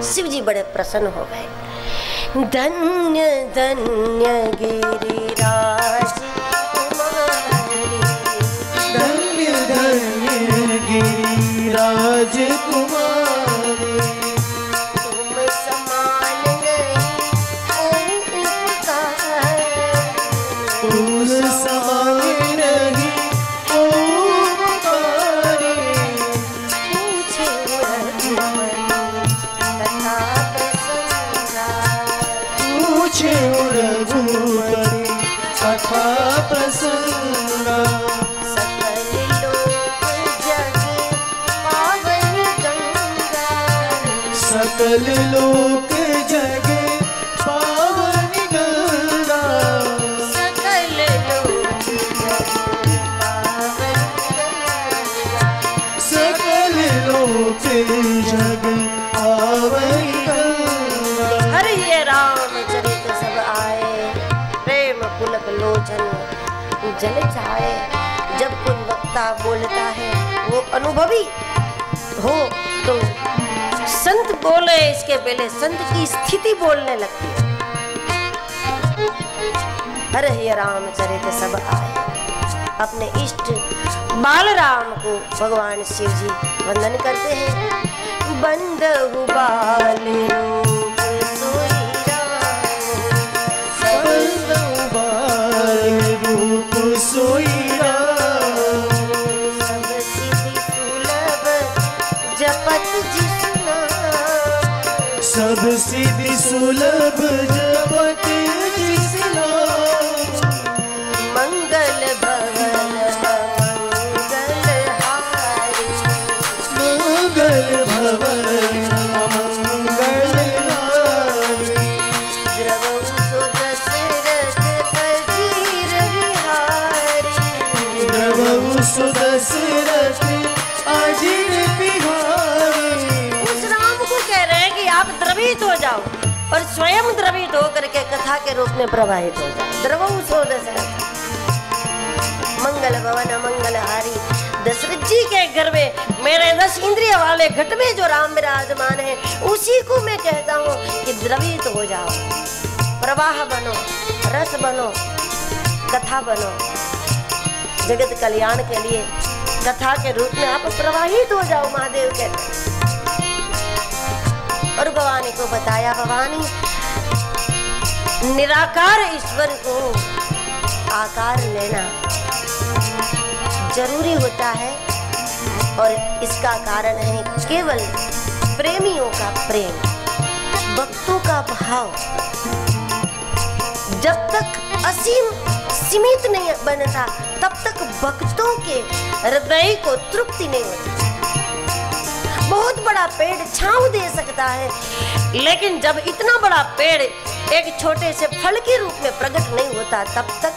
शिव जी बड़े प्रसन्न हो गए। धन्य धन्य गिरिराज कुमारी, धन्य धन्य गिरिराज कुमारी, तुम समान नहीं ओंकार, तुम समान नहीं ओंकारी, पूछे रघुपति कथा प्रसंगा, सकल लोक जग पावन गंगा, सकल लोक जग पावन गंगा, सकल लोक जग पावन गंगा, सकल लोक जग पावन गंगा। हरि ये रामचरित सब आए, प्रेम पुलक लोचन जल छाए। जब कोई वक्ता बोलता है वो अनुभवी हो तो संत बोले इसके पहले संत की स्थिति बोलने लगती है। हरे ये रामचरित सब आए, अपने इष्ट बाल राम को भगवान शिव जी वंदन करते हैं। बंदहु बाल रूप सोई राम, बंदहु बाल रूप सोई राम, सब सिद्धि सुलभ जपत जिसु नाम, सब सिद्धि सुलभ जपत जिस नाम, मंगल भवन मंगल हारी, मंगल भवन मंगल हारी, द्रवहु सो दशरथ अजीर बिहारी, द्रवहु सो दशरथ अजीर बिहारी। उस राम को कह रहे हैं कि आप द्रवित हो जाओ और स्वयं द्रवित होकर के कथा के रूप में प्रवाहित हो जाओ। द्रवहु सो दशरथ, मंगल भवन मंगल हारी। दशरथ जी के घर में मेरे 10 इंद्रिय वाले घट में जो राम विराजमान है उसी को मैं कहता हूँ कि द्रवित हो जाओ, प्रवाह बनो, रस बनो, कथा बनो। जगत कल्याण के लिए कथा के रूप में आप प्रवाहित हो जाओ, महादेव कहते हैं। और भवानी को बताया, भवानी निराकार ईश्वर को आकार लेना जरूरी होता है और इसका कारण है केवल प्रेमियों का प्रेम, भक्तों का भाव। जब तक असीम सीमित नहीं बनता तब तक भक्तों के हृदय को तृप्ति नहीं होती। बहुत बड़ा पेड़ छांव दे सकता है, लेकिन जब इतना बड़ा पेड़ एक छोटे से फल के रूप में प्रकट नहीं होता तब तक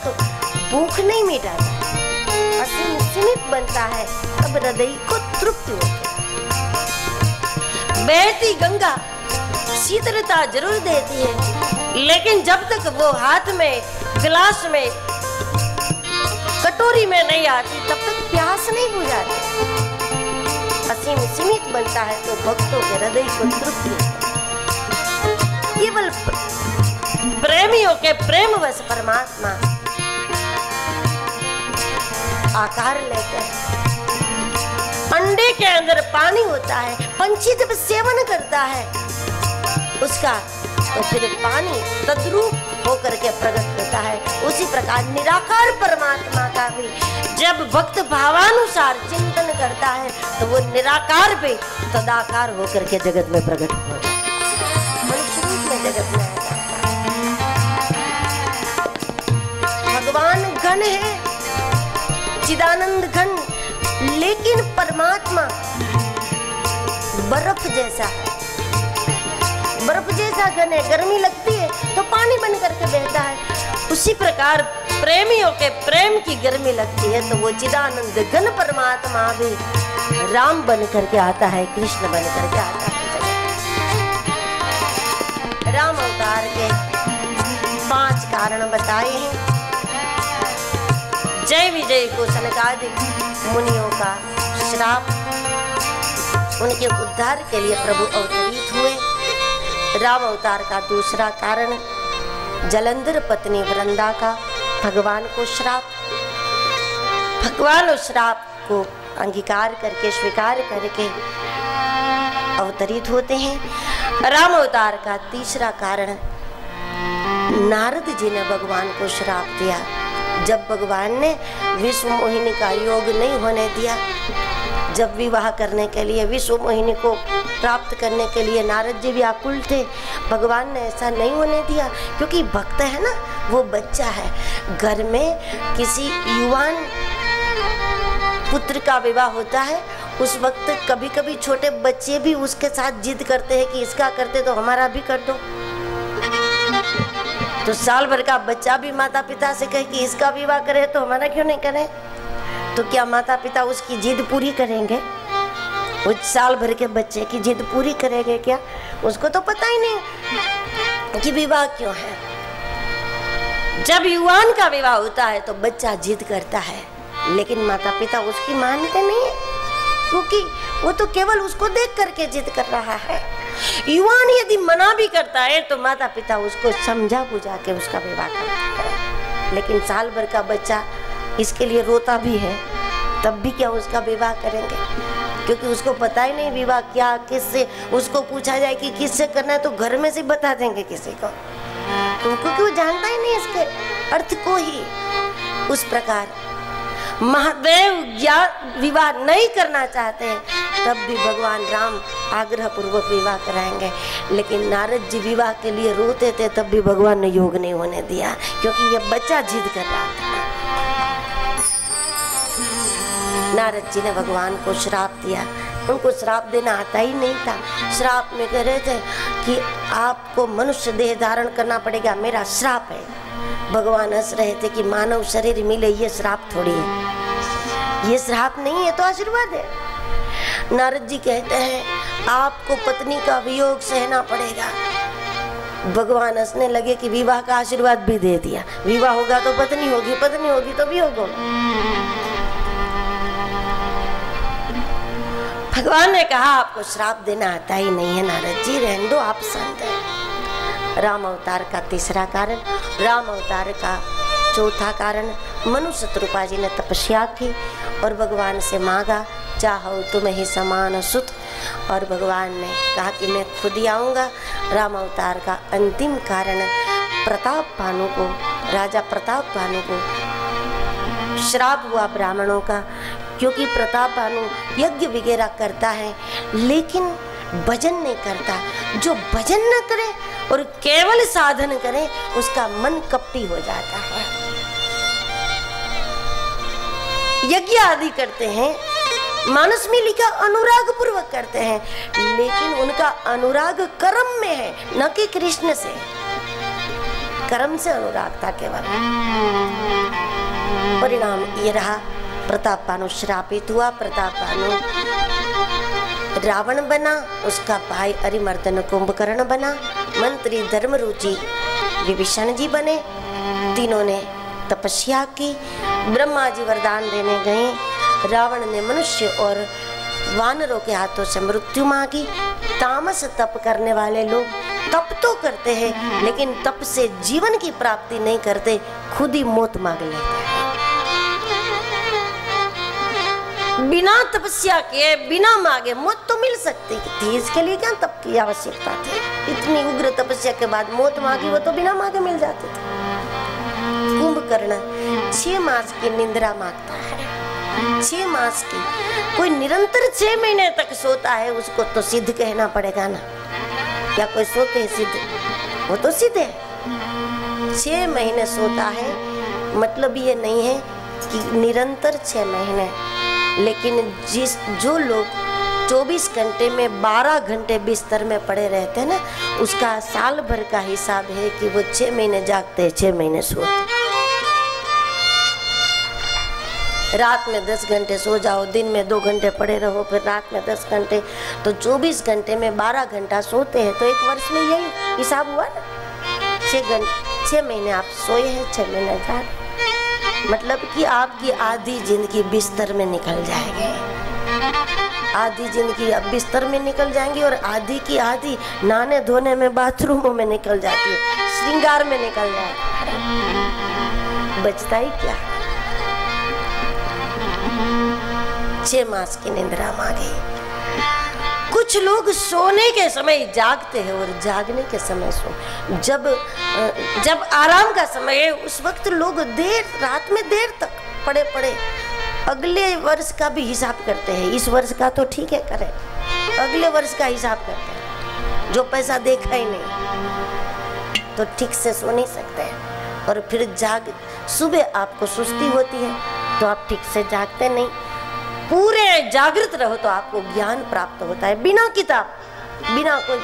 भूख नहीं मिटाता, असीम सीमित बनता है, तब हृदय को तृप्ति होती है। बहती गंगा शीतलता जरूर देती है, लेकिन जब तक वो हाथ में, गिलास में, कटोरी में नहीं आती तब तक प्यास नहीं बुझाती। असीम सीमित बनता है तो भक्तों के हृदय को तृप्ति होती है। केवल प्रेमियों के प्रेम वश परमात्मा आकार लेते हैं। अंडे के अंदर पानी होता है, पंछी जब सेवन करता है उसका तो फिर पानी तद्रूप होकर के प्रकट होता है। उसी प्रकार निराकार परमात्मा का भी जब भक्त भावानुसार चिंतन करता है तो वो निराकार भी तदाकार होकर के जगत में प्रकट होता है, मनुष्य रूप में जगत में आ जाता है। भगवान घन है, चिदानंद घन, लेकिन परमात्मा बर्फ जैसा है, बर्फ जैसा घन है। गर्मी लगती है तो पानी बन करके बहता है। उसी प्रकार प्रेमियों के प्रेम की गर्मी लगती है तो वो चिदानंद घन परमात्मा भी राम बन करके आता है, कृष्ण बन करके आता है। राम अवतार के 5 कारण बताए हैं। जय विजय को सनकादिक मुनियों का श्राप, उनके उद्धार के लिए प्रभु अवतरित हुए। राम अवतार का दूसरा कारण जलंधर पत्नी वृंदा का भगवान को श्राप। भगवान उस श्राप को अंगीकार करके स्वीकार करके अवतरित होते हैं। राम अवतार का तीसरा कारण नारद जी ने भगवान को श्राप दिया। जब भगवान ने विश्व मोहिनी का योग नहीं होने दिया, जब विवाह करने के लिए विश्व मोहिनी को प्राप्त करने के लिए नारद जी व्याकुल थे, भगवान ने ऐसा नहीं होने दिया। क्योंकि भक्त है ना, वो बच्चा है। घर में किसी युवान पुत्र का विवाह होता है, उस वक्त कभी कभी छोटे बच्चे भी उसके साथ जिद करते हैं कि इसका करते तो हमारा भी कर दो। तो साल भर का बच्चा भी माता पिता से कहे कि इसका विवाह करे तो हमारा क्यों नहीं करे, तो क्या माता पिता उसकी जिद पूरी करेंगे? उस साल भर के बच्चे की जिद पूरी करेंगे क्या? उसको तो पता ही नहीं कि विवाह क्यों है। जब युवान का विवाह होता है तो बच्चा जिद करता है, लेकिन माता पिता उसकी मानते नहीं है, क्योंकि वो तो केवल उसको देख करके जिद कर रहा है। युवान यदि मना भी करता है तो माता पिता उसको समझा बुझा के उसका विवाह करता है। लेकिन साल भर का बच्चा इसके लिए रोता भी है, तब भी क्या उसका विवाह करेंगे? क्योंकि उसको पता ही नहीं विवाह क्या, किससे। उसको पूछा जाए कि किससे करना है तो घर में से बता देंगे किसी को, क्योंकि वो जानता ही नहीं इसके अर्थ को ही। उस प्रकार महादेव या विवाह नहीं करना चाहते हैं, तब भी भगवान राम आग्रह पूर्वक विवाह कराएंगे। लेकिन नारद जी विवाह के लिए रोते थे, तब भी भगवान ने योग नहीं होने दिया, क्योंकि ये बच्चा जिद कर रहा था। नारद जी ने भगवान को श्राप दिया। उनको श्राप देना आता ही नहीं था। श्राप में कह रहे थे कि आपको मनुष्य देह धारण करना पड़ेगा, मेरा श्राप है। भगवान हंस रहे थे कि मानव शरीर मिले ये श्राप थोड़ी है, ये श्राप नहीं है तो आशीर्वाद है। नारद जी कहते हैं आपको पत्नी का वियोग सहना पड़ेगा। भगवान हंसने लगे कि विवाह का आशीर्वाद भी दे दिया। विवाह होगा तो पत्नी होगी, पत्नी होगी तो वियोग होगा। भगवान ने कहा आपको श्राप देना आता ही नहीं है नारद जी, रहने दो, आप संत हैं। राम अवतार का तीसरा कारण, राम अवतार का चौथा कारण, मनुष्य रूपा जी ने तपस्या की और भगवान से मांगा चाहो तुम ही समान सुत, और भगवान ने कहा कि मैं खुद ही आऊँगा। राम अवतार का अंतिम कारण प्रताप भानु को, राजा प्रताप भानु को श्राप हुआ ब्राह्मणों का, क्योंकि प्रताप भानु यज्ञ वगैरह करता है लेकिन भजन नहीं करता। जो भजन न करे और केवल साधन करे उसका मन कपटी हो जाता है। यज्ञ आदि करते हैं, मानस में लिखा अनुराग पूर्वक करते हैं, लेकिन उनका अनुराग कर्म में है, न कि कृष्ण से। कर्म से अनुराग था केवल। परिणाम ये रहा, प्रताप भानु श्रापित हुआ। प्रताप भानु रावण बना, उसका भाई अरिमर्दन कुंभकर्ण बना, मंत्री धर्मरुचि विभीषण जी बने। तीनों ने तपस्या की, ब्रह्मा जी वरदान देने गए। रावण ने मनुष्य और वानरों के हाथों से मृत्यु मांगी। तामस तप करने वाले लोग तप तो करते हैं लेकिन तप से जीवन की प्राप्ति नहीं करते, खुद ही मौत मांग लेते हैं। बिना तपस्या के, बिना मांगे मौत तो मिल सकती थी, इसके लिए क्या तप की आवश्यकता थी? इतनी उग्र तपस्या के बाद मौत मांगी, वो तो बिना मांगे मिल जाती थी। कुंभकर्ण 6 मास की निंद्रा मांगता है, 6 मास की। कोई निरंतर 6 महीने तक सोता है, उसको तो सिद्ध कहना पड़ेगा ना। क्या कोई सोते है सिद्ध? वो तो सिद्ध है। 6 महीने सोता है, मतलब ये नहीं है कि निरंतर 6 महीने, लेकिन जो लोग 24 घंटे में 12 घंटे बिस्तर में पड़े रहते हैं ना, उसका साल भर का हिसाब है कि वो 6 महीने जागते हैं, 6 महीने सोते। रात में 10 घंटे सो जाओ, दिन में 2 घंटे पड़े रहो, फिर रात में 10 घंटे, तो 24 घंटे में 12 घंटा सोते हैं, तो एक वर्ष में यही हिसाब हुआ ना। 6 महीने आप सोए हैं, 6 महीने जागे, मतलब कि आपकी आधी जिंदगी बिस्तर में निकल जाएगी। आधी जिंदगी अब बिस्तर में निकल जाएंगी और आधी की आधी नहाने धोने में, बाथरूमों में निकल जाती है, श्रृंगार में निकल जाती है। बचता ही क्या? 6 मास की निंद्रा आ गई। कुछ लोग सोने के समय जागते हैं और जागने के समय सो। जब आराम का समय है उस वक्त लोग देर रात में देर तक पड़े पड़े अगले वर्ष का भी हिसाब करते हैं। इस वर्ष का तो ठीक है करें, अगले वर्ष का हिसाब करते हैं। जो पैसा देखा ही नहीं तो ठीक से सो नहीं सकते हैं। और फिर सुबह आपको सुस्ती होती है तो आप ठीक से जागते नहीं। पूरे जागृत रहो तो आपको ज्ञान प्राप्त होता है। बिना कोई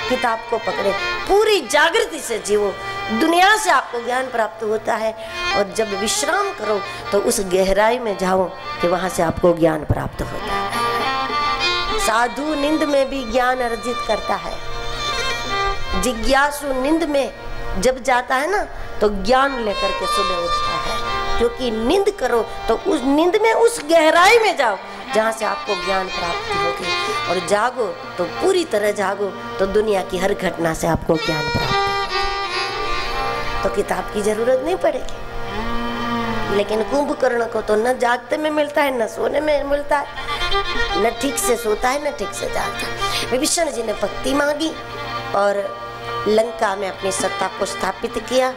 किताब को पकड़े पूरी जागृति से जीवो, दुनिया से आपको ज्ञान प्राप्त होता है। और जब विश्राम करो तो उस गहराई में जाओ कि वहां से आपको ज्ञान प्राप्त होता है। साधु नींद में भी ज्ञान अर्जित करता है। जिज्ञासु नींद में जब जाता है ना तो ज्ञान लेकर के सुबह उठता है। क्योंकि नींद करो तो उस नींद में उस गहराई में जाओ जहाँ से आपको ज्ञान प्राप्त होगी। और जागो तो पूरी तरह जागो तो दुनिया की हर घटना से आपको ज्ञान प्राप्त होगा। तो किताब की जरूरत नहीं पड़ेगी। लेकिन कुंभकर्ण को तो न जागते में मिलता है, न सोने में मिलता है, न ठीक से सोता है, न ठीक से जागता है। विभीषण जी ने भक्ति मांगी और लंका में अपनी सत्ता को स्थापित किया।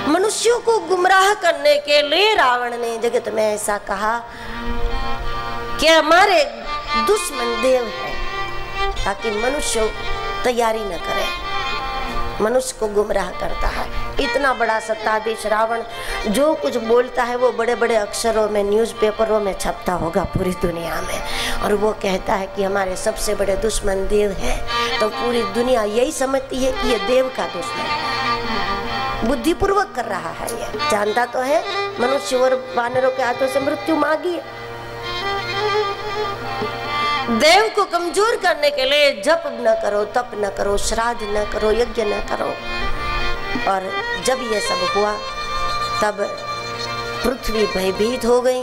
मनुष्यों को गुमराह करने के लिए रावण ने जगत में ऐसा कहा कि हमारे दुश्मन देव है, ताकि मनुष्य तैयारी न करे। मनुष्य को गुमराह करता है। इतना बड़ा सत्ताधीश रावण जो कुछ बोलता है वो बड़े बड़े अक्षरों में न्यूज़पेपरों में छपता होगा पूरी दुनिया में। और वो कहता है कि हमारे सबसे बड़े दुश्मन देव है। तो पूरी दुनिया यही समझती है कि ये देव का दुश्मन है। बुद्धिपूर्वक कर रहा है। ये जानता तो है मनुष्य और वानरों के हाथों से मृत्यु मांगी है। देव को कमजोर करने के लिए जप न करो, तप न करो, श्राद्ध न करो, यज्ञ न करो। और जब ये सब हुआ तब पृथ्वी भयभीत हो गई।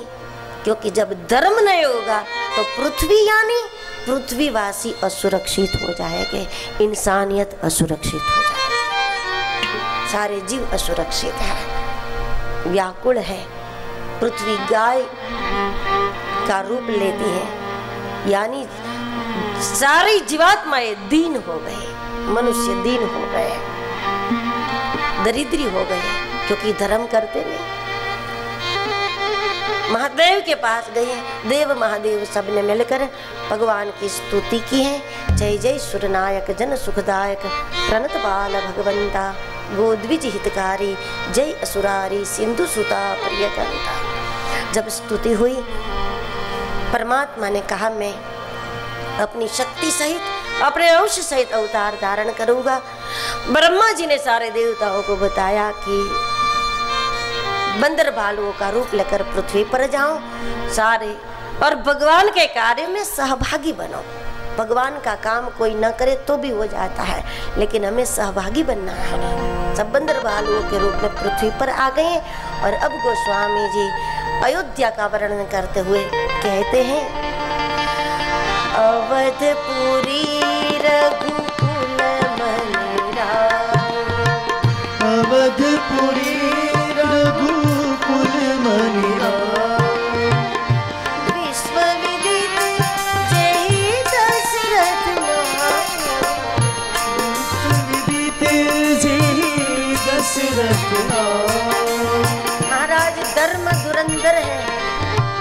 क्योंकि जब धर्म नहीं होगा तो पृथ्वी यानी पृथ्वीवासी असुरक्षित हो जाएंगे, इंसानियत असुरक्षित हो जाएगी, सारे जीव असुरक्षित है, व्याकुल है। पृथ्वी गाय का रूप लेती है, यानी सारी जीवात्माएं दीन हो गए, मनुष्य दीन हो गए, दरिद्री हो गए, क्योंकि धर्म करते नहीं। महादेव के पास गए, देव महादेव सबने मिलकर भगवान की स्तुति की है। जय जय सुरनायक जन सुखदायक प्रणत बाल भगवंता गोद्विज हितकारी जय असुरारी सिंधु सुता प्रियकंता। जब स्तुति हुई परमात्मा ने कहा मैं अपनी शक्ति सहित अपने अंश सहित अवतार धारण करूंगा। ब्रह्मा जी ने सारे देवताओं को बताया कि बंदर भालुओं का रूप लेकर पृथ्वी पर जाओ सारे, और भगवान के कार्य में सहभागी बनो। भगवान का काम कोई न करे तो भी हो जाता है, लेकिन हमें सहभागी बनना है। सब बंदर भालुओं के रूप में पृथ्वी पर आ गए। और अब गोस्वामी जी अयोध्या का वर्णन करते हुए कहते हैं, अवधपुरी रघुकुल मनिरा, अवधपुरी रघुकुल मनिरा, विश्व विदित जय दशरथ महाराज धर्म धुरंधर है।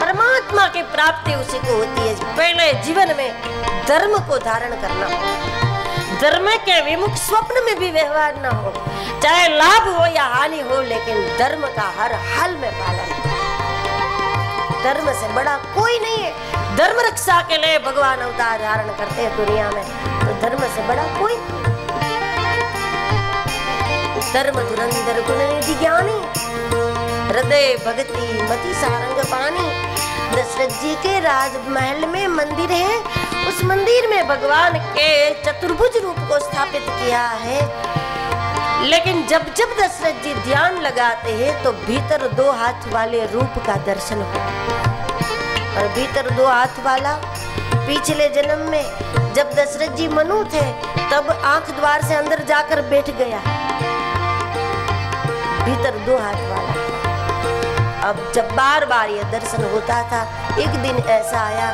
परमात्मा की प्राप्ति उसी को होती है। पहले जीवन में धर्म को धारण करना हो, धर्म के विमुख स्वप्न में भी व्यवहार न हो, चाहे लाभ हो या हानि हो, लेकिन धर्म का हर हाल में पालन हो। धर्म से बड़ा कोई नहीं है। धर्म रक्षा के लिए भगवान अवतार धारण करते हैं दुनिया में, तो धर्म से बड़ा कोई। धर्म धुरंधर गुण निधि ज्ञानी, हृदय भक्ति मति सारंग पानी। दशरथ जी के राजमहल में मंदिर है, उस मंदिर में भगवान के चतुर्भुज रूप को स्थापित किया है। लेकिन जब जब दशरथ जी ध्यान लगाते हैं तो भीतर 2 हाथ वाले रूप का दर्शन होता है। और भीतर 2 हाथ वाला पिछले जन्म में जब दशरथ जी मनु थे तब आंख द्वार से अंदर जाकर बैठ गया, भीतर 2 हाथ वाला। अब जब बार बार ये दर्शन होता था, एक दिन ऐसा आया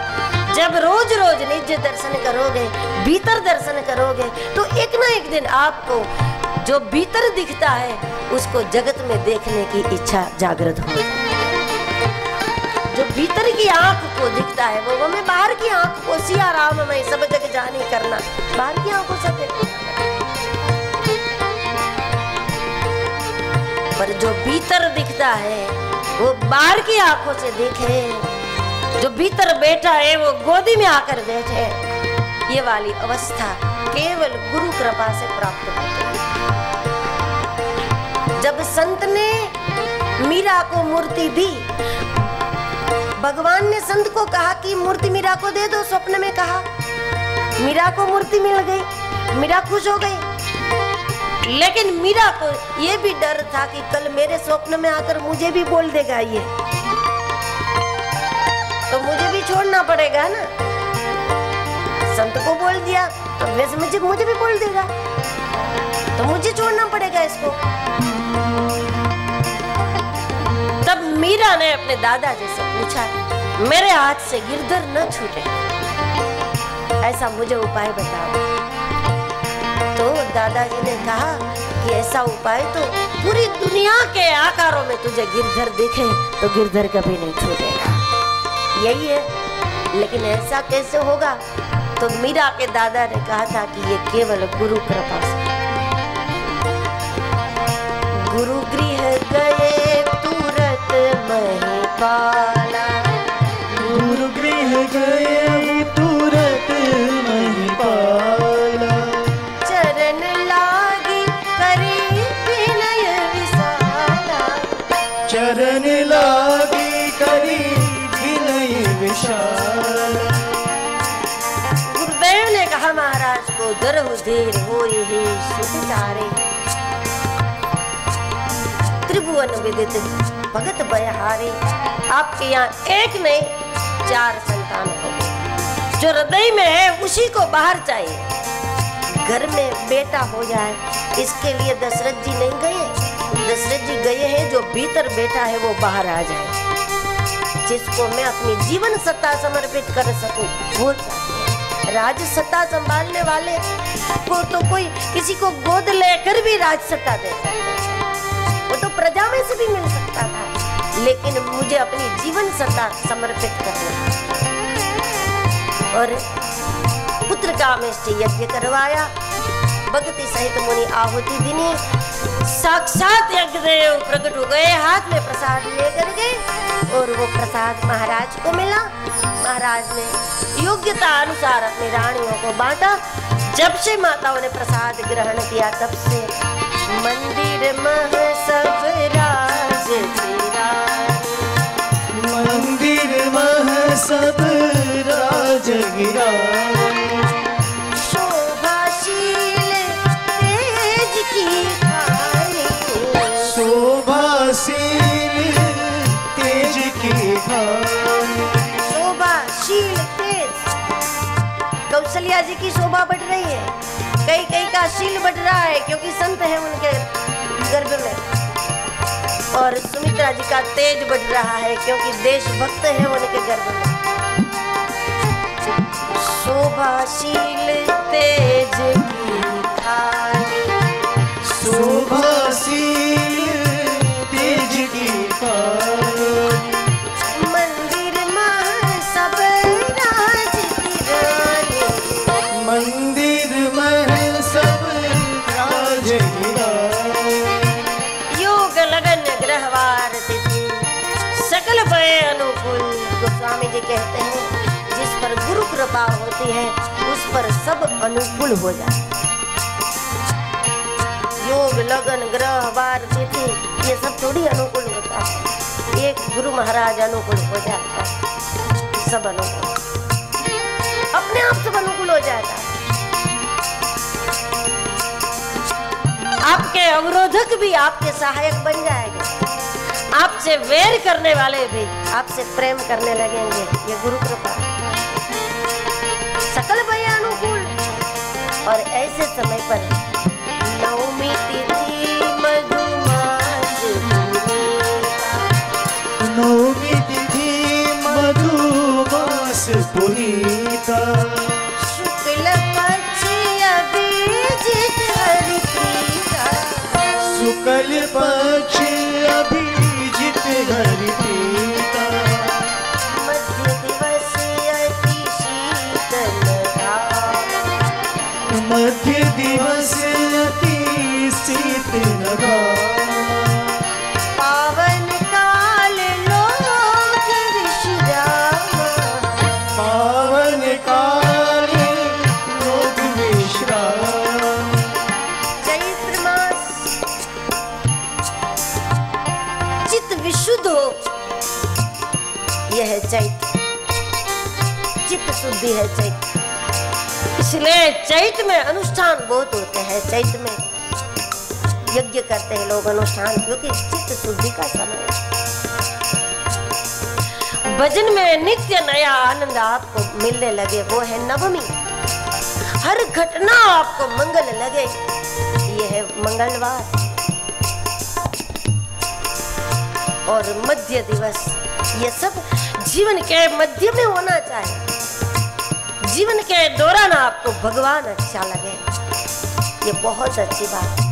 जब रोज रोज निज दर्शन करोगे, भीतर दर्शन करोगे तो एक ना एक दिन आपको जो भीतर दिखता है उसको जगत में देखने की इच्छा जागृत हो। जो भीतर की आंख को दिखता है वो हमें बाहर की आंख को सिया राम में सब जग जानी करना, बाहर की आंखों से देखना। पर जो भीतर दिखता है वो बाहर की आंखों से देखे, जो भीतर बैठा है वो गोदी में आकर बैठे, ये वाली अवस्था केवल गुरु कृपा से प्राप्त होती है। जब संत ने मीरा को मूर्ति दी, भगवान ने संत को कहा कि मूर्ति मीरा को दे दो, स्वप्न में कहा, मीरा को मूर्ति मिल गई, मीरा खुश हो गई। लेकिन मीरा को ये भी डर था कि कल मेरे स्वप्न में आकर मुझे भी बोल देगा ये, तो मुझे भी छोड़ना पड़ेगा ना। संत को बोल दिया तो वैसे मुझे भी बोल देगा, तो मुझे छोड़ना पड़ेगा इसको। तब मीरा ने अपने दादाजी से पूछा, मेरे हाथ से गिरधर न छूटे, ऐसा मुझे उपाय बताओ। तो दादाजी ने कहा कि ऐसा उपाय तो पूरी दुनिया के आकारों में तुझे गिरधर दिखे तो गिरधर कभी नहीं छूटेगा, यही है। लेकिन ऐसा कैसे होगा? तो मीरा के दादा ने कहा था कि ये केवल गुरु कृपा से। गुरु गृह गए तुरंत महिपाला, गुरु गृह गए तुरंत महिपाला, चरण लागी करी विनय विशाला, चरण लागी करी विनय विशाला। गुरुदेव ने कहा महाराज को, दरहु देर होई ही सुध चारे, त्रिभुवन विदित भगत बयहारे। आपके यहाँ एक नहीं 4 संतान हो, जो हृदय में है उसी को बाहर चाहिए। घर में बेटा हो जाए इसके लिए दशरथ जी नहीं गए, दशरथ जी गए हैं जो भीतर बेटा है वो बाहर आ जाए, जिसको मैं अपनी जीवन सत्ता समर्पित कर सकूं वो चाहिए। राज सत्ता संभालने वाले को तो कोई किसी को गोद लेकर भी राज सत्ता दे सकता है, वो तो प्रजा में से भी मिल सकता था, लेकिन मुझे अपनी जीवन सत्ता समर्पित करना। और पुत्र कामेष्टि यज्ञ करवाया, भक्ति सहित मुनि आहुति दिनी, साक्षात यज्ञदेव प्रकट हो गए, हाथ में प्रसाद लेकर गए और वो प्रसाद महाराज को मिला। महाराज ने योग्यता अनुसार अपनी रानियों को बांटा। जब से माताओं ने प्रसाद ग्रहण किया तब से मंदिर मह सब राज गिरा, मंदिर मह सब राज गिरा, शोभाशील तेज की खाई, शोभाशील तेज की खाई, शोभाशील तेज। कौशल्या जी की शोभा बढ़ रही है, कई कई का शील बढ़ रहा है क्योंकि संत है उनके गर्भ में, और सुमित्रा जी का तेज बढ़ रहा है क्योंकि देशभक्त है उनके गर्भ में। शोभाशील तेज की खाई, शोभाशील तेज की खाई, मंदिर में सब राज गिराए, मंदिर में सब राज गिराए, योग लगन ग्रहवार तिथि सकल भय अनुकूल। गोस्वामी जी कहते हैं जिस पर गुरु कृपा होती है उस पर सब अनुकूल हो जाए। योग लगन ग्रहवार तिथि ये सब थोड़ी अनुकूल होता है, एक गुरु महाराज अनुकूल हो जाता है, सब अनुकूल अपने आप सब अनुकूल हो जाता है। आपके अवरोधक भी आपके सहायक बन जाएंगे, आपसे वैर करने वाले भी आपसे प्रेम करने लगेंगे, ये गुरु कृपा। और ऐसे समय पर नवमी तिथि मधुमास पुनीता, नवमी तिथि मधुमास पुनीता, शुक्ल पक्ष अभिजित हरि प्रीता, शुक्ल पक्ष अभिजित हरि प्रीता, मध्य दिवस अति शीतल भाव, मध्य दिवस अति शीतल भाव, पावन काल लोक विश्राम, पावन काल लोक विश्राम, चैत्र मास चित्त विशुद्ध हो, यह है चैत्र, चित्त शुद्धि है चैत्र। इसलिए चैत्र में अनुष्ठान बहुत होते हैं, चैत्र में यज्ञ करते हैं लोग अनुष्ठान, क्योंकि चित्त शुद्धि का समय है। भजन में नित्य नया आनंद आपको मिलने लगे, वो है नवमी। हर घटना आपको मंगल लगे, ये है मंगलवार। और मध्य दिवस, ये सब जीवन के मध्य में होना चाहिए। जीवन के दौरान आपको भगवान अच्छा लगे, ये बहुत अच्छी बात है।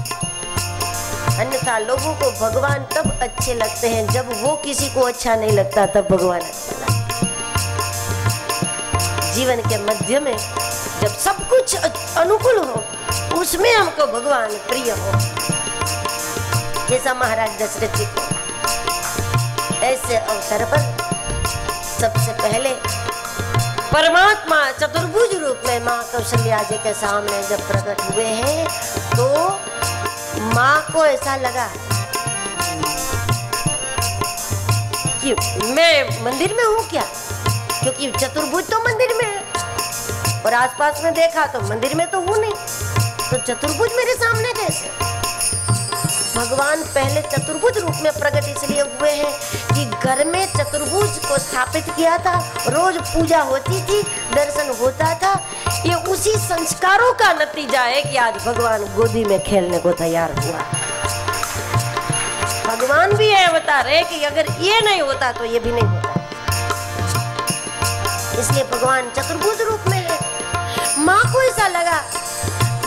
अन्यथा लोगों को भगवान तब अच्छे लगते हैं जब वो किसी को अच्छा नहीं लगता, तब भगवान अच्छा लगता है। जीवन के मध्य में जब सब कुछ अनुकूल हो, उसमें हमको भगवान प्रिय हो, जैसा महाराज दशरथ जी को। ऐसे अवसर पर सबसे पहले परमात्मा चतुर्भुज रूप में माँ कौशल्या जी के सामने जब प्रकट हुए हैं, तो माँ को ऐसा लगा कि मैं मंदिर में हूँ क्या, क्योंकि चतुर्भुज तो मंदिर में है, और आसपास में देखा तो मंदिर में तो हूँ नहीं, तो चतुर्भुज मेरे सामने कैसे। भगवान पहले चतुर्भुज रूप में प्रकट इसलिए हुए हैं कि घर में चतुर्भुज को स्थापित किया था, रोज पूजा होती थी, दर्शन होता था। ये उसी संस्कारों का नतीजा है कि आज भगवान गोदी में खेलने को तैयार हुआ। भगवान भी ये बता रहे कि अगर ये नहीं होता तो ये भी नहीं होता, इसलिए भगवान चतुर्भुज रूप में है। माँ को ऐसा लगा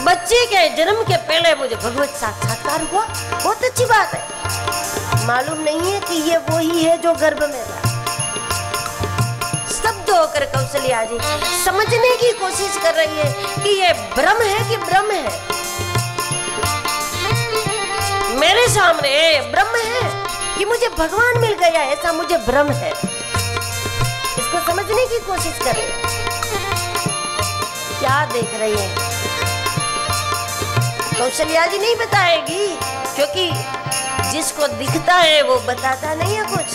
बच्चे के जन्म के पहले मुझे भगवत साक्षात्कार हुआ, बहुत अच्छी बात है। मालूम नहीं है कि ये वही है जो गर्भ में था। स्तब्ध होकर कौशल्या जी समझने की कोशिश कर रही है कि ये भ्रम है कि ब्रह्म है। मेरे सामने ब्रह्म है कि मुझे भगवान मिल गया, ऐसा मुझे भ्रम है। इसको समझने की कोशिश कर रही है। क्या देख रही है कौशल्या जी नहीं बताएगी, क्योंकि जिसको दिखता है वो बताता नहीं है कुछ।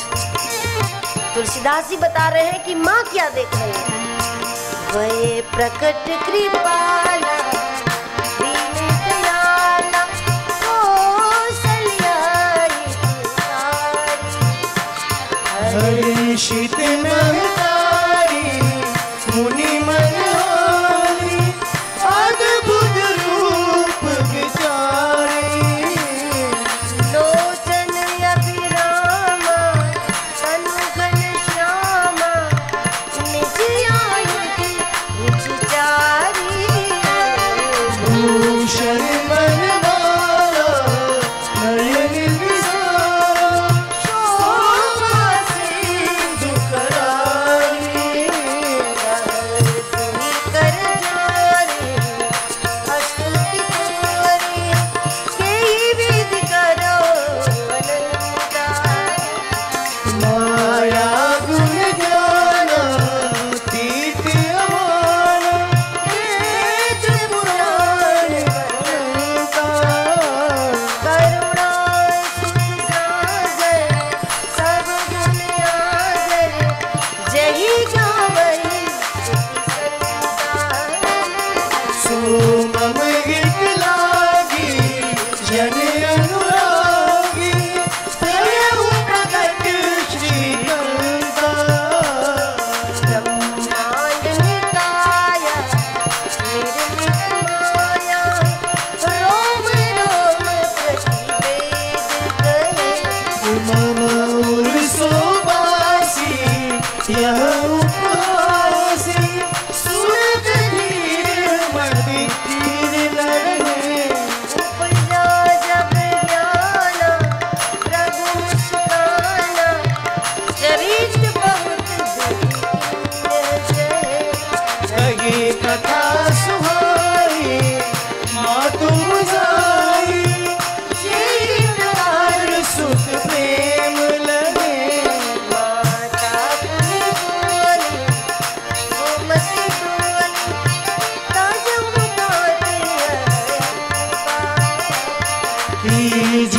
तुलसीदास जी बता रहे हैं कि माँ क्या देख रही है। वये प्रकट कृपाला दीन दयाला कौशल्या हर्षित महतारी मुनि मनोहरी अद्भुत रूप विचारी लोचन अभिरामा तनु घनश्यामा निज आयुध निज चारी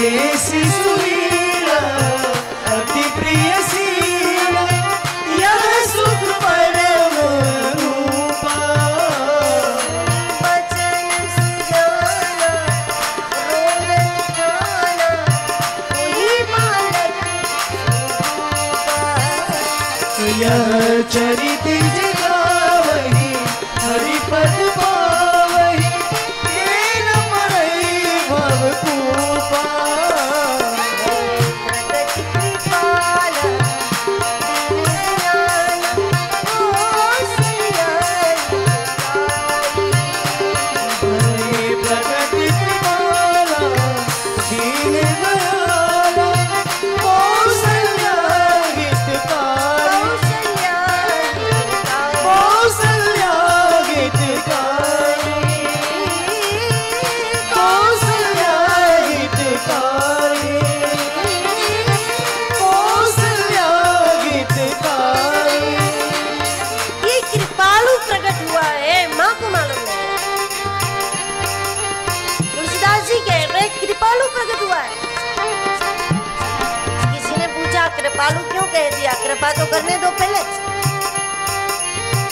ये शिशुलीला अति प्रियशीला यह सुख परम रूपा। बचन सुजाना रोदन गाना कोई बालक यह चरित जगावहि हरिपद पावहि ये न मरई भवकूपा। प्रगति कृपाल दीनदयाल हरे प्रगति कृपाला दीन दयाला कौसल्या हितकारी। कौसल्या हितकारी। कौसल्या हितकारी। कौसल्या हितकारी। ये कृपालु प्रकट हुआ है, माँ को मालूम है। तुलसीदास जी कह रहे कृपालु प्रकट हुआ है। किसी ने पूछा कृपालु क्यों कह दिया, कृपा तो करने दो पहले।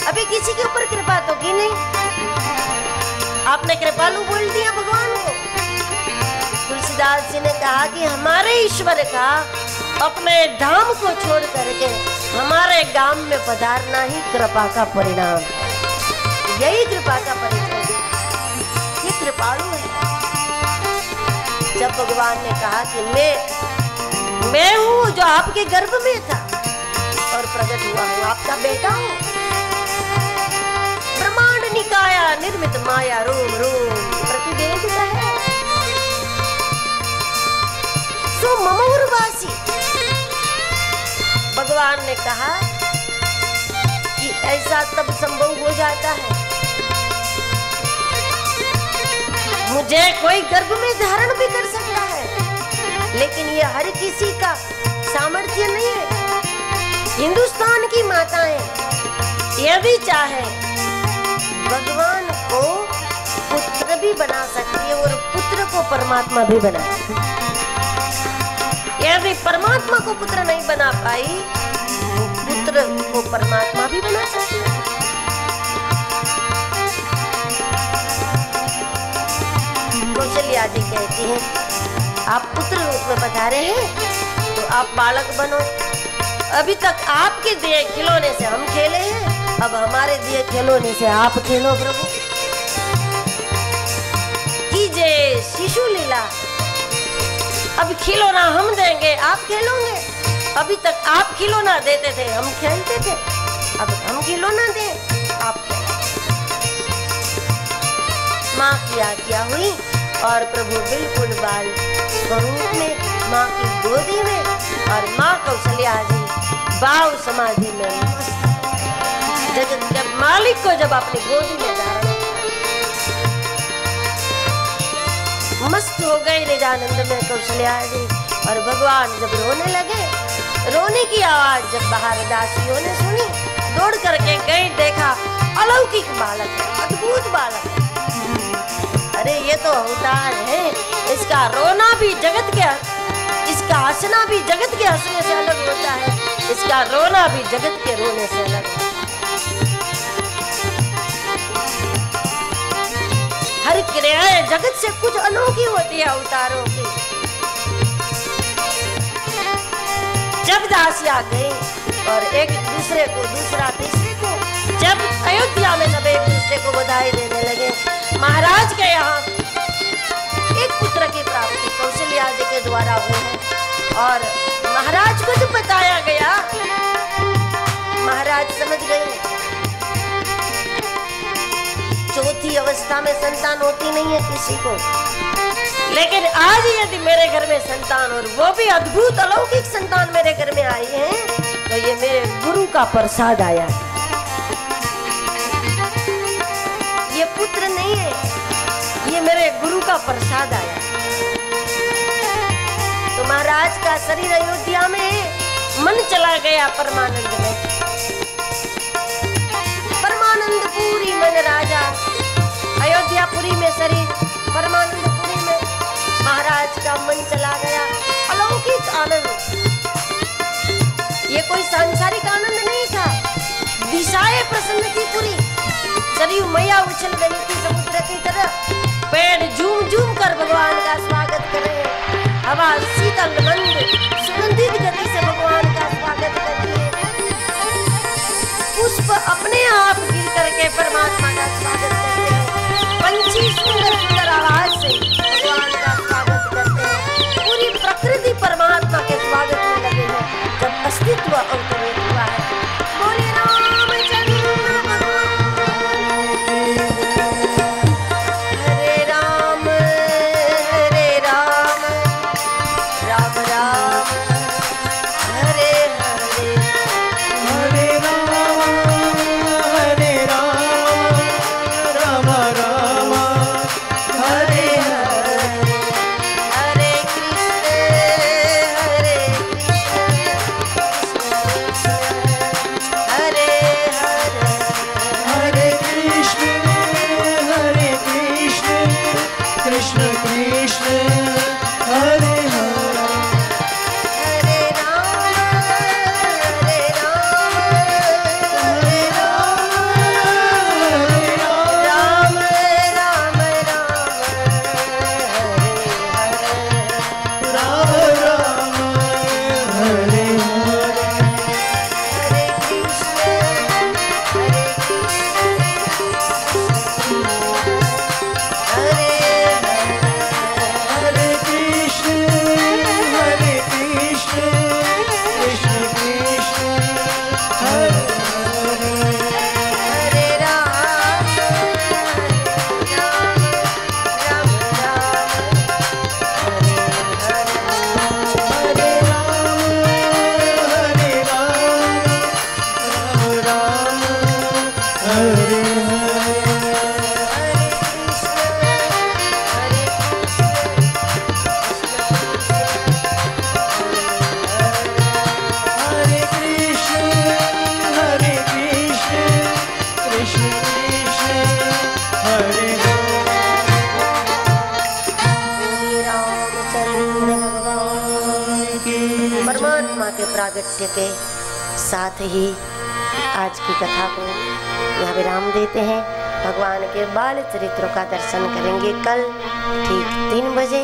अभी किसी के ऊपर कृपा तो की नहीं, आपने कृपालु बोल दिया भगवान को। तुलसीदास जी ने कहा कि हमारे ईश्वर का अपने धाम को छोड़ करके हमारे गांव में पधारना ही कृपा का परिणाम है। यही कृपा का परिचय है। ये कृपालु है। जब भगवान ने कहा कि मैं हूँ जो आपके गर्भ में था और प्रकट हुआ हूँ, आपका बेटा हूँ। ब्रह्मांड निकाया निर्मित माया रोम रोम प्रतिवेदित है। सो ममोरवासी भगवान ने कहा कि ऐसा तब संभव हो जाता है, मुझे कोई गर्भ में धारण भी कर सकता है, लेकिन ये हर किसी का सामर्थ्य नहीं है। हिंदुस्तान की माताएं यदि चाहे भगवान को पुत्र भी बना सकती है और पुत्र को परमात्मा भी बना सकती है। यदि परमात्मा को पुत्र नहीं बना पाई तो पुत्र को परमात्मा भी बना सकती है। कौशल्या जी कहती हैं, आप पुत्र रूप में पधारे हैं तो आप बालक बनो। अभी तक आपके दिए खिलौने से हम खेले हैं, अब हमारे दिए खिलौने से आप खेलो प्रभु। कीजिए शिशु लीला, अब खिलौना हम देंगे, आप खेलोगे। अभी तक आप खिलौना देते थे, हम खेलते थे, अब हम खिलौना दें आप। माँ की आज्ञा हुई और प्रभु बिल्कुल बाल स्वरूप में माँ की गोदी में, और माँ कौशल्या जी भाव समाधि में मस्त। जगत के मालिक को जब अपनी गोदी में धारण मस्त हो गए निजानंद में कौशल्या जी। और भगवान जब रोने लगे, रोने की आवाज जब बाहर दासियों ने सुनी, दौड़ करके गई, देखा अलौकिक बालक है, अद्भुत बालक है। अरे ये तो अवतार है, इसका रोना भी जगत के, इसका हंसना भी जगत के हंसने से अलग होता है, इसका रोना भी जगत के रोने से अलग है। हर क्रियाएं जगत से कुछ अनोखी होती है अवतारों की। जब दासियां गई और एक दूसरे को, दूसरा तीसरे को, जब अयोध्या में सब एक दूसरे को बधाई देने लगे, महाराज के यहाँ एक पुत्र की प्राप्ति कौशल्या जी के द्वारा हुई है। और महाराज को जब बताया गया, महाराज समझ गए चौथी अवस्था में संतान होती नहीं है किसी को, लेकिन आज यदि मेरे घर में संतान, और वो भी अद्भुत अलौकिक संतान मेरे घर में आई है, तो ये मेरे गुरु का प्रसाद आया है। ये पुत्र नहीं है, ये मेरे गुरु का प्रसाद आया है। तो महाराज का शरीर अयोध्या में, मन चला गया परमानंद में। परमानंदपुरी मन राजा, अयोध्यापुरी में शरीर, परमानंदपुरी में महाराज का मन चला गया। कोई सांसारिक आनंद नहीं था। दिशाएं प्रसन्न थी पूरी। सरयू मैया उछल रही थी समुद्र की तरफ। पेड़ झूम झूम कर भगवान का स्वागत कर रहे हैं। हवा शीतल मंद सुगंधित गति से भगवान का स्वागत करती है। पुष्प अपने आप गिर करके परमात्मा का स्वागत करते हैं। पंछी सुंदर सुंदर आवाज से भगवान का स्वागत करते हैं। पूरी प्रकृति परमात्मा के स्वागत में लगे हैं। जब अस्तित्व अवतरित हुआ है। बोले रामचंद्र भगवान हरे राम राम राम हरे हरे हरे राम राम राम हरे हरे हरे कृष्ण हरे हरे कृष्ण कृष्ण कृष्ण हरे हरे हरे राम हरे राम राम राम राम राम हरे हरे हरे कृष्ण हरे हरे कृष्ण कृष्ण कृष्ण हरे हरे हरे राम राम हरे राम राम हरे हरे कृष्ण कृष्ण कृष्ण हरे रामचंद्र भगवान की परमात्मा के प्रागट्य के साथ ही आज की कथा को यहाँ विराम देते हैं। भगवान के बाल चरित्रों का दर्शन करेंगे कल ठीक 3 बजे।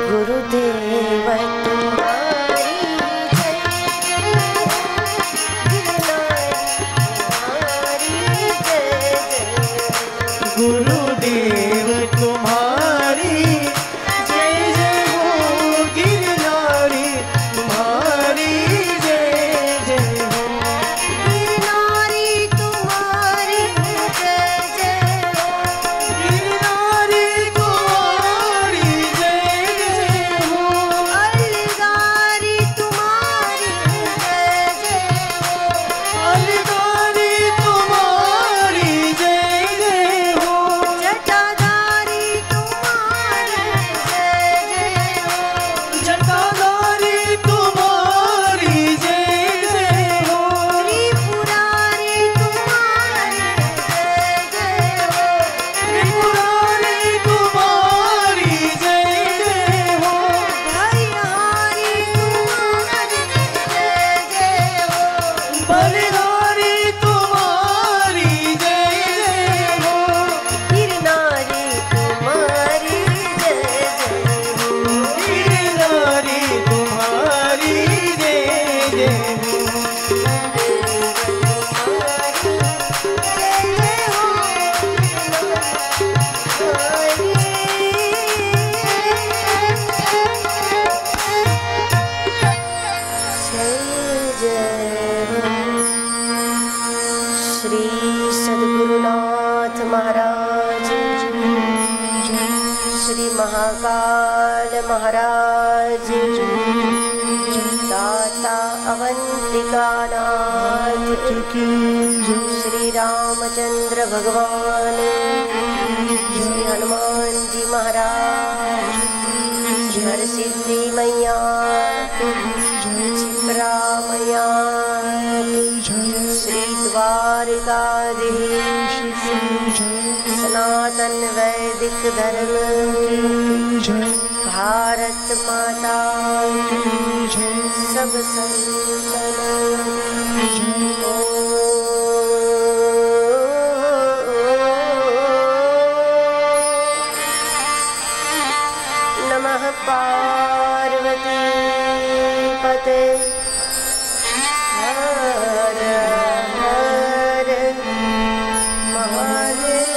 गुरुदेव तुम्हारी जय, गिरनारी जय जय। गुरुदेव तुम्हारी जय जय हो गिरनारी तुम्हारी जय जय हो गिरनारी तुम्हारी जय जय हो। गिरनारी तुम्हारी जय जय हो अलगारी तुम्हारी जय जय हो। अलगारी तुम्हारी जय जय हो जटाधारी तुम्हारी जय जय हो। जटाधारी तुम्हारी जय जय हो त्रिपुरारी तुम्हारी जय जय हो। त्रिपुरारी तुम्हारी जय जय हो भयहारी तुम्हारी जय जय हो। बलिहारी तुम्हारी जय जय हो गिरनारी तुम्हारी जय जय हो। गिरनारी तुम्हारी जय जय हो श्री सद्गुरुनाथ महाराज श्री महाकाल महाराज दाता अवंतिका नाथ श्री रामचंद्र भगवान श्री हनुमान जी महाराज हर सिद्धि मैया क्षिप्रा मैया श्री द्वारिकाधीश सनातन वैदिक धर्म भारत माता सब संत पार्वती पते हर हर महादेव।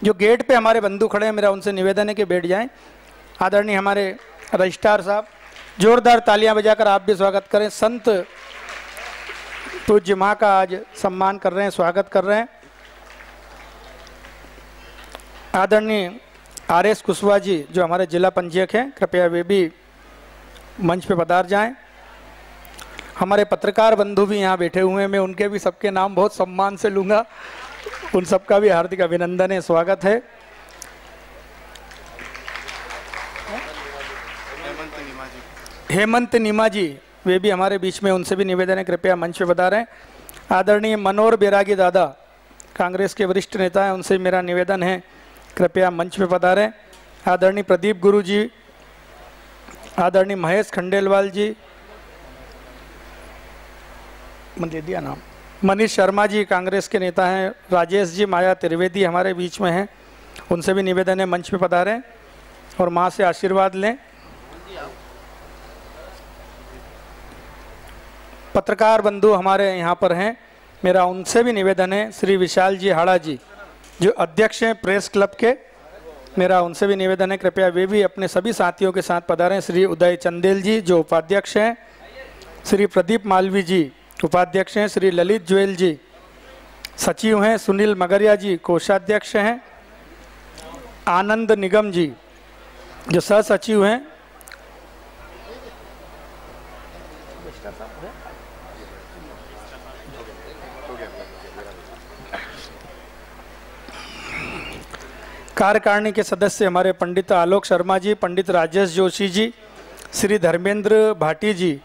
जो गेट पे हमारे बंधु खड़े हैं, मेरा उनसे निवेदन है कि बैठ जाएं। आदरणीय हमारे रजिस्ट्रार साहब, जोरदार तालियां बजाकर आप भी स्वागत करें। संत पूज्य माँ का आज सम्मान कर रहे हैं, स्वागत कर रहे हैं। आदरणीय आर.एस. कुशवाहा जी जो हमारे जिला पंजीयक हैं, कृपया वे भी मंच पे पधार जाएं। हमारे पत्रकार बंधु भी यहाँ बैठे हुए हैं, मैं उनके भी सबके नाम बहुत सम्मान से लूँगा, उन सबका भी हार्दिक अभिनंदन है, स्वागत है। हेमंत नीमा जी वे भी हमारे बीच में, उनसे भी निवेदन है कृपया मंच पे बता रहे हैं। आदरणीय मनोहर बैरागी दादा कांग्रेस के वरिष्ठ नेता हैं, उनसे मेरा निवेदन है कृपया मंच पे पधारें। आदरणीय प्रदीप गुरु जी, आदरणीय महेश खंडेलवाल जी, मैं दे दिया नाम, मनीष शर्मा जी कांग्रेस के नेता हैं, राजेश जी, माया त्रिवेदी हमारे बीच में हैं, उनसे भी निवेदन है मंच पे पधारें और माँ से आशीर्वाद लें। पत्रकार बंधु हमारे यहाँ पर हैं, मेरा उनसे भी निवेदन है। श्री विशाल जी हाड़ा जी जो अध्यक्ष हैं प्रेस क्लब के, मेरा उनसे भी निवेदन है कृपया वे भी अपने सभी साथियों के साथ पधारें। श्री उदय चंदेल जी जो उपाध्यक्ष हैं, श्री प्रदीप मालवी जी उपाध्यक्ष हैं, श्री ललित जुएल जी सचिव हैं, सुनील मगरिया जी कोषाध्यक्ष हैं, आनंद निगम जी जो सह सचिव हैं, कार्यकारिणी के सदस्य हमारे पंडित आलोक शर्मा जी, पंडित राजेश जोशी जी, श्री धर्मेंद्र भाटी जी,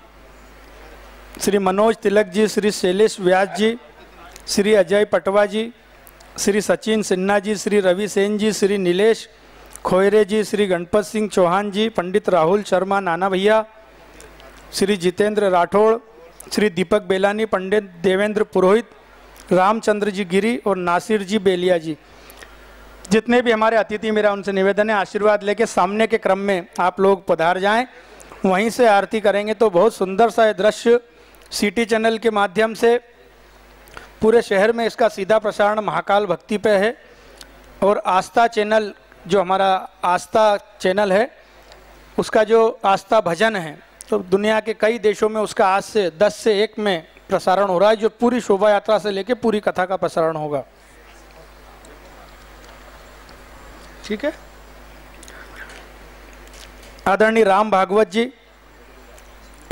श्री मनोज तिलक जी, श्री शैलेश व्यास जी, श्री अजय पटवा जी, श्री सचिन सिन्हा जी, श्री रवि सेन जी, श्री नीलेश खोयरे जी, श्री गणपत सिंह चौहान जी, पंडित राहुल शर्मा नाना भैया, श्री जितेंद्र राठौड़, श्री दीपक बेलानी, पंडित देवेंद्र पुरोहित, रामचंद्र जी गिरी और नासिर जी बेलिया जी, जितने भी हमारे अतिथि, मेरा उनसे निवेदन है आशीर्वाद लेके सामने के क्रम में आप लोग पधार जाएं, वहीं से आरती करेंगे तो बहुत सुंदर सा दृश्य सिटी चैनल के माध्यम से पूरे शहर में इसका सीधा प्रसारण महाकाल भक्ति पे है। और आस्था चैनल जो हमारा आस्था चैनल है उसका जो आस्था भजन है तो दुनिया के कई देशों में उसका आज से 10 से 1 में प्रसारण हो रहा है, जो पूरी शोभा यात्रा से लेके पूरी कथा का प्रसारण होगा। ठीक है। आदरणीय राम भागवत जी,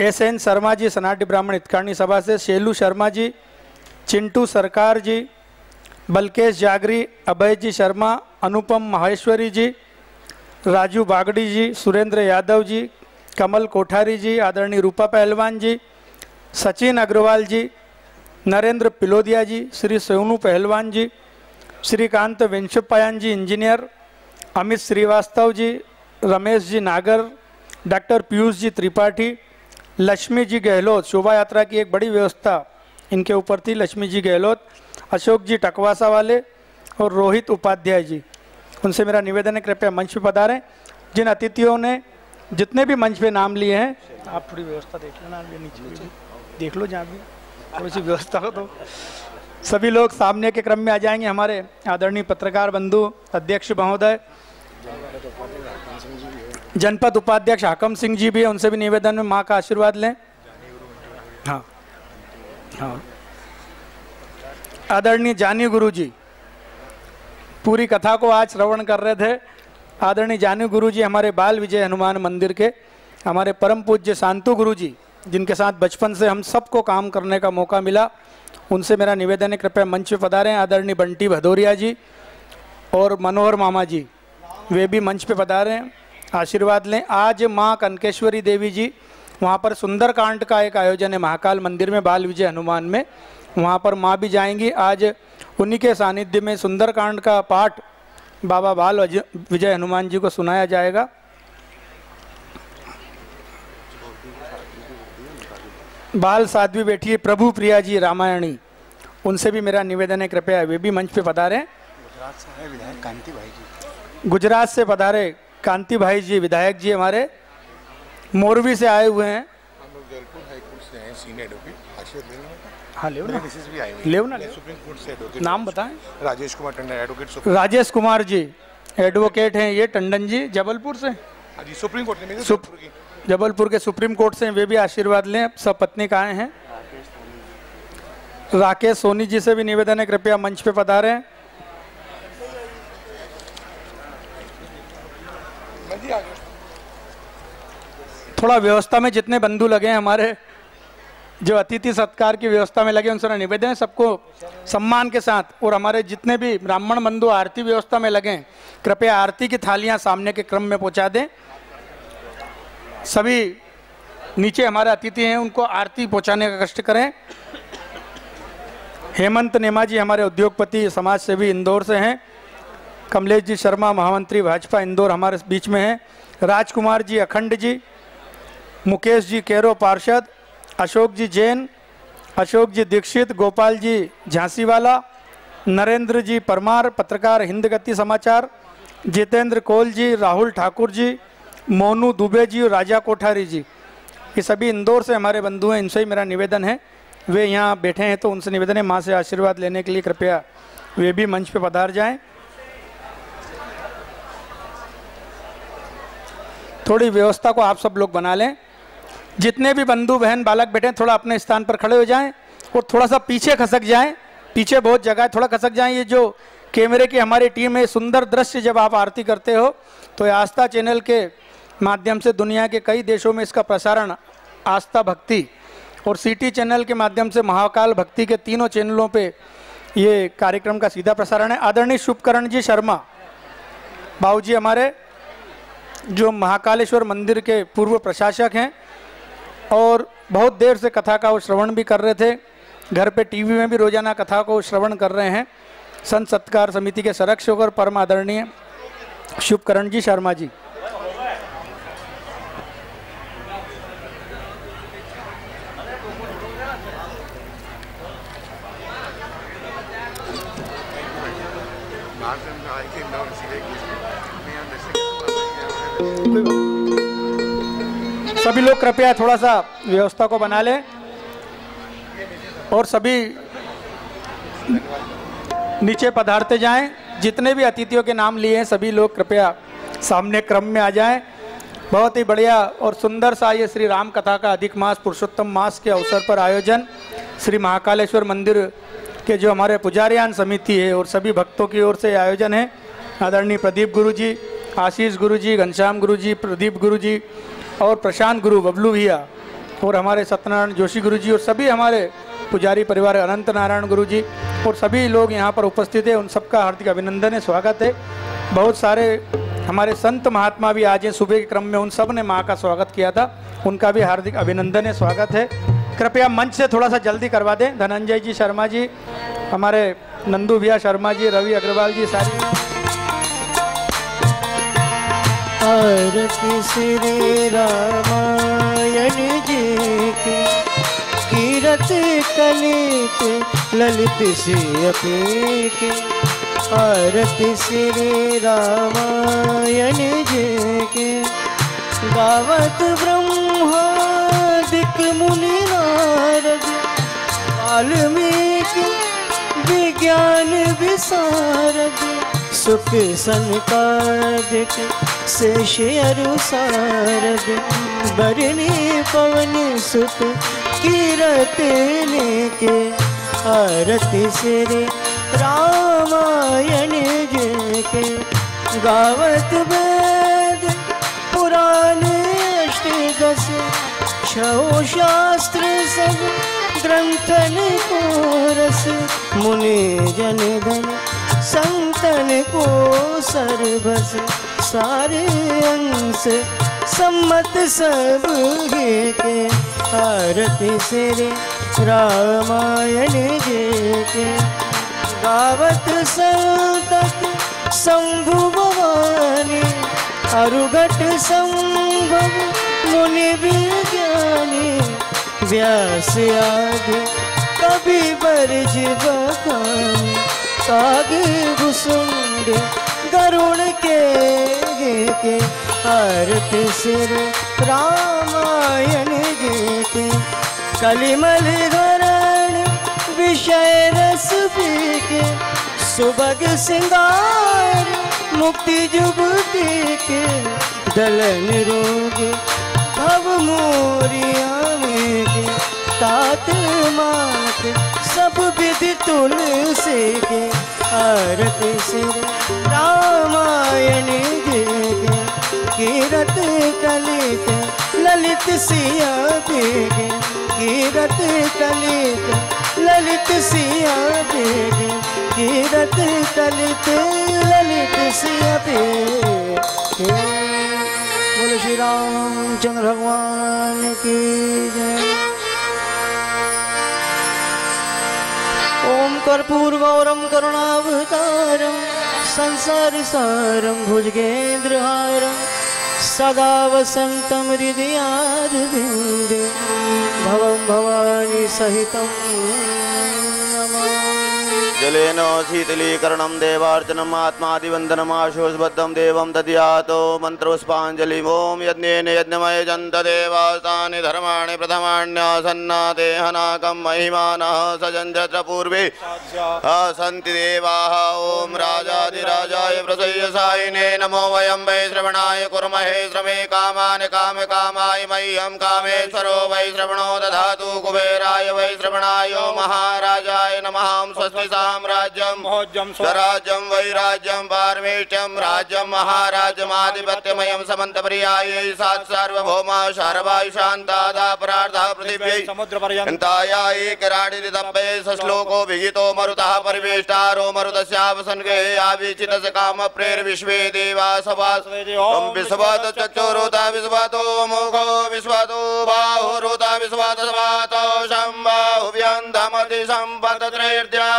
एस.एन. शर्मा जी सनाटी ब्राह्मण हितकारिणी सभा से, शेलू शर्मा जी, चिंटू सरकार जी, बलकेश जागरी, अभय जी शर्मा, अनुपम माहेश्वरी जी, राजू बागड़ी जी, सुरेंद्र यादव जी, कमल कोठारी जी, आदरणीय रूपा पहलवान जी, सचिन अग्रवाल जी, नरेंद्र पिलोदिया जी, श्री सोनू पहलवान जी, श्रीकांत वेंशपायन जी इंजीनियर, अमित श्रीवास्तव जी, रमेश जी नागर, डॉक्टर पीयूष जी त्रिपाठी, लक्ष्मी जी गहलोत, शोभा यात्रा की एक बड़ी व्यवस्था इनके ऊपर थी, लक्ष्मी जी गहलोत, अशोक जी टकवासा वाले और रोहित उपाध्याय जी, उनसे मेरा निवेदन है कृपया मंच पे पधारें। जिन अतिथियों ने जितने भी मंच पे नाम लिए हैं, आप थोड़ी व्यवस्था देख लेना, नीचे भी देख लो, जहाँ भी थोड़ी सी व्यवस्था हो तो सभी लोग सामने के क्रम में आ जाएंगे। हमारे आदरणीय पत्रकार बंधु अध्यक्ष महोदय, जनपद उपाध्यक्ष हाकम सिंह जी भी है, उनसे भी निवेदन में माँ का आशीर्वाद लें। हाँ हाँ, आदरणीय जानी गुरु जी पूरी कथा को आज श्रवण कर रहे थे। आदरणीय जानी गुरु जी हमारे बाल विजय हनुमान मंदिर के, हमारे परम पूज्य शांतु गुरु जी जिनके साथ बचपन से हम सबको काम करने का मौका मिला, उनसे मेरा निवेदन है कृपया मंच पे पधारें। आदरणीय बंटी भदौरिया जी और मनोहर मामा जी वे भी मंच पे पधारें, आशीर्वाद लें। आज माँ कनकेश्वरी देवी जी, वहाँ पर सुंदरकांड का एक आयोजन है महाकाल मंदिर में, बाल विजय हनुमान में, वहाँ पर माँ भी जाएंगी। आज उन्हीं के सानिध्य में सुंदरकांड का पाठ बाबा बाल विजय हनुमान जी को सुनाया जाएगा। बाल साध्वी बैठी है प्रभु प्रिया जी रामायणी, उनसे भी मेरा निवेदन है कृपया वे भी मंच पे पधारें। गुजरात से है विधायक कांति भाई जी। गुजरात से पधारे कांति भाई जी विधायक जी हमारे मोरवी से आए हुए हैं। हम लोग जयपुर हाईकोर्ट से हैं, सीनियर एडवोकेट आशीष लेना। हाँ ले ना, मिसेस भी आई हुई ले ना, सुप्रीम कोर्ट से एडवोकेट। नाम बताएं। राजेश कुमार टंडन एडवोकेट। राजेश कुमार जी एडवोकेट हैं, ये टंडन जी जबलपुर से, हाँ जी, सुप्रीम कोर्ट में जबलपुर के सुप्रीम कोर्ट से वे भी आशीर्वाद लें। सब पत्नी का आए हैं। राकेश सोनी जी से भी निवेदन है कृपया मंच पे पधारें। थोड़ा व्यवस्था में जितने बंधु लगे हैं हमारे, जो अतिथि सत्कार की व्यवस्था में लगे, उनसे निवेदन है सबको सम्मान के साथ, और हमारे जितने भी ब्राह्मण बंधु आरती व्यवस्था में लगे कृपया आरती की थालियां सामने के क्रम में पहुंचा दें। सभी नीचे हमारे अतिथि हैं उनको आरती पहुंचाने का कष्ट करें। हेमंत नेमा जी हमारे उद्योगपति समाज सेवी इंदौर से हैं। कमलेश जी शर्मा महामंत्री भाजपा इंदौर हमारे बीच में हैं। राजकुमार जी अखंड जी, मुकेश जी केरो पार्षद, अशोक जी जैन, अशोक जी दीक्षित, गोपाल जी झांसीवाला, नरेंद्र जी परमार पत्रकार हिंद गति समाचार, जितेंद्र कोल जी, राहुल ठाकुर जी, मोनू दुबे जी और राजा कोठारी जी, ये सभी इंदौर से हमारे बंधु हैं। इनसे ही मेरा निवेदन है, वे यहाँ बैठे हैं तो उनसे निवेदन है माँ से आशीर्वाद लेने के लिए कृपया वे भी मंच पे पधार जाएं। थोड़ी व्यवस्था को आप सब लोग बना लें। जितने भी बंधु बहन बालक बैठे हैं थोड़ा अपने स्थान पर खड़े हो जाएं और थोड़ा सा पीछे खसक जाएं। पीछे बहुत जगह है, थोड़ा खसक जाएं। ये जो कैमरे की हमारी टीम है, सुंदर दृश्य जब आप आरती करते हो तो ये आस्था चैनल के माध्यम से दुनिया के कई देशों में इसका प्रसारण आस्था भक्ति और सिटी चैनल के माध्यम से महाकाल भक्ति के तीनों चैनलों पे ये कार्यक्रम का सीधा प्रसारण है। आदरणीय शुभकरण जी शर्मा बाबू जी हमारे जो महाकालेश्वर मंदिर के पूर्व प्रशासक हैं और बहुत देर से कथा का वो श्रवण भी कर रहे थे, घर पे टीवी में भी रोजाना कथा को श्रवण कर रहे हैं। संत सत्कार समिति के संरक्षक और परम आदरणीय शुभकरण जी शर्मा जी। सभी लोग कृपया थोड़ा सा व्यवस्था को बना लें और सभी नीचे पधारते जाएं। जितने भी अतिथियों के नाम लिए हैं सभी लोग कृपया सामने क्रम में आ जाएं। बहुत ही बढ़िया और सुंदर सा ये श्री राम कथा का अधिक मास पुरुषोत्तम मास के अवसर पर आयोजन श्री महाकालेश्वर मंदिर के जो हमारे पुजारियान समिति है और सभी भक्तों की ओर से आयोजन है। आदरणीय प्रदीप गुरु जी, आशीष गुरु जी, घनश्याम गुरु जी, प्रदीप गुरु जी और प्रशांत गुरु बबलू भैया और हमारे सत्यनारायण जोशी गुरु जी और सभी हमारे पुजारी परिवार अनंत नारायण गुरु जी और सभी लोग यहाँ पर उपस्थित हैं। उन सबका हार्दिक अभिनंदन है, स्वागत है। बहुत सारे हमारे संत महात्मा भी आज हैं सुबह के क्रम में, उन सब ने माँ का स्वागत किया था, उनका भी हार्दिक अभिनंदन है, स्वागत है। कृपया मंच से थोड़ा सा जल्दी करवा दें। धनंजय जी शर्मा जी, हमारे नंदू भैया शर्मा जी, रवि अग्रवाल जी, सारी आरती श्री रामायण जी की कीरत कलित ललित श्री के। आरती श्री रामायण जी के गावत ब्रह्मादिक मुनि नारद वाल्मीकि विज्ञान विशारद सुख सनकादिक शेष अरु सारद बरनी पवन सुत कीरतने के। आरती श्री रामायण जी के गावत वेद पुराण अष्टदश छो शास्त्र सब ग्रंथन को रस मुनि जन धन संतन को सर्वस सारे अंश सम्मत सब के। आरती श्री रामायण जी के गावत संतत शंभु भवानी अरुघट संभव मुनि विज्ञानी व्यास आदि कवि जीवकानी सागे भुसुंड गरुण के आरती सिर रामायण के कलिमल धरण विषय रस पीके सुबग सिंगार मुक्ति जुगती के दलन रोग भव मोरिया में तात मात सब विधि तुलसी के आरती सिर रामायण के कीरत कलित ललित सिया देगे कीरत कलित ललित सिया देगे कीरत कलित ललित सिया देगे। बोलो श्री रामचंद्र भगवान की जय। ओम कर्पूर गौरम करुणावतारम संसार सारम भुजगेन्द्रहारम सदा वसंतम हृदयारविंदे भवं भवानी सहितं नमामि। जलेन शीतलीकरणं देवार्चनम् आत्मादिवन्दनम् आशोषबद्धं देवं दद्यातो मन्त्रोष्पाञ्जलिम् ॐ यज्ञेन यज्ञमयजन्त देवास्तानि धर्माणि प्रथमान्यासन्ना देहनाकं महिमानः सजञ्जत्र पूर्वे सन्ति देवाः। ॐ राजाधिराजाय प्रसय्यसायिने नमो वयं वै श्रवणाय कुर्महे श्रमे कामानि कामकामाय मह्यं कामेश्वरो वै श्रवणो दधातु कुबेराय वै श्रवणाय महाराजाय नमः। स्वस्ति साम्राज्यं स्वराज्यं वैराज्यं पारमेष्ठ्यं राज्यं महाराज्यमाधिपत्यमयं समन्तपर्यायै सात् सार्वभौमा शारवायु शान्तादा परार्धः पृथिव्यै समुद्रपर्यन्तायै किराडितब्बे सश्लोको विहितो मरुतः परिवेष्टारो मरुतस्यावसन्गे आविचितस्य कामप्रेर्विश्वे देवा सवास ॐ विश्वात चक्षुरुता विश्वातो मुखो विश्वातो बाहुरुता विश्वात सवातो शम्बाहुव्यन्धमति सम्पदत्रैर्द्या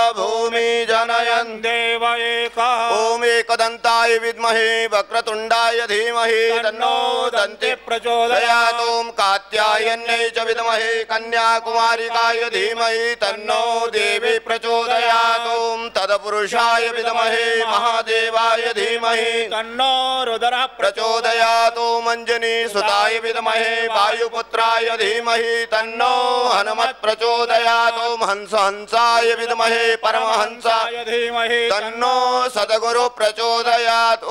भूमि जनयन् देव एका। ॐ एकदन्ताय विद्महे वक्रतुण्डाय धीमहि तन्नो दन्ति प्रचोदयात्। ॐ कात्यायन्यै च विद्महे कन्याकुमारिकाय धीमहि तन्नो देवी प्रचोदयात्। ॐ तत्पुरुषाय विद्महे महादेवाय धीमहि तन्नो रुद्रः प्रचोदयात्। ॐ अञ्जनी सुताय विद्महे वायुपुत्राय धीमहि तन्नो हनुमत् प्रचोदयात्। ॐ हंसाय विद्महे परमहंसाय धीमहि तन्नो सद्गुरु प्रचोदयात्। ॐ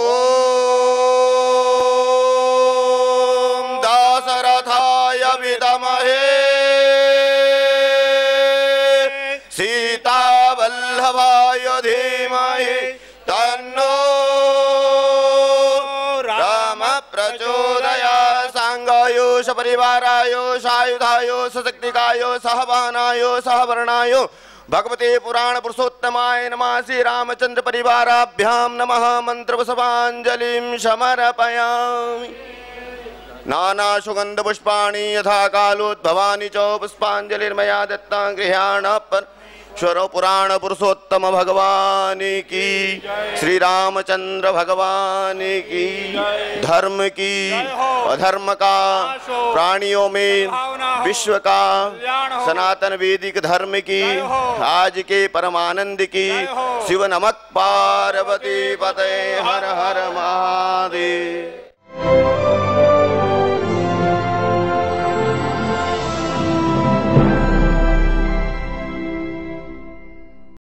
दाशरथाय विद्महे सीतावल्लभाय धीमहि तन्नो राम प्रचोदयात्। सांगायो सपरिवारायो सायुधायो सशक्तिकायो सहबानायो सहवर्णायो भगवते पुराण पुरुषोत्तमाय नमः। श्री रामचंद्र परिवाराभ्यां नमः। मंत्रपुष्पाञ्जलिं समर्पयामि। नाना सुगंध पुष्पाणि यथा कालोद्भवानि च पुष्पाञ्जलिर्मया दत्ता गृहाण स्वरो पुराण पुरुषोत्तम भगवान की श्री रामचंद्र भगवान की धर्म की अधर्म का प्राणियों में विश्व का सनातन वैदिक धर्म की आज के परमानंद की शिव नमः पार्वती पते हर हर महादेव।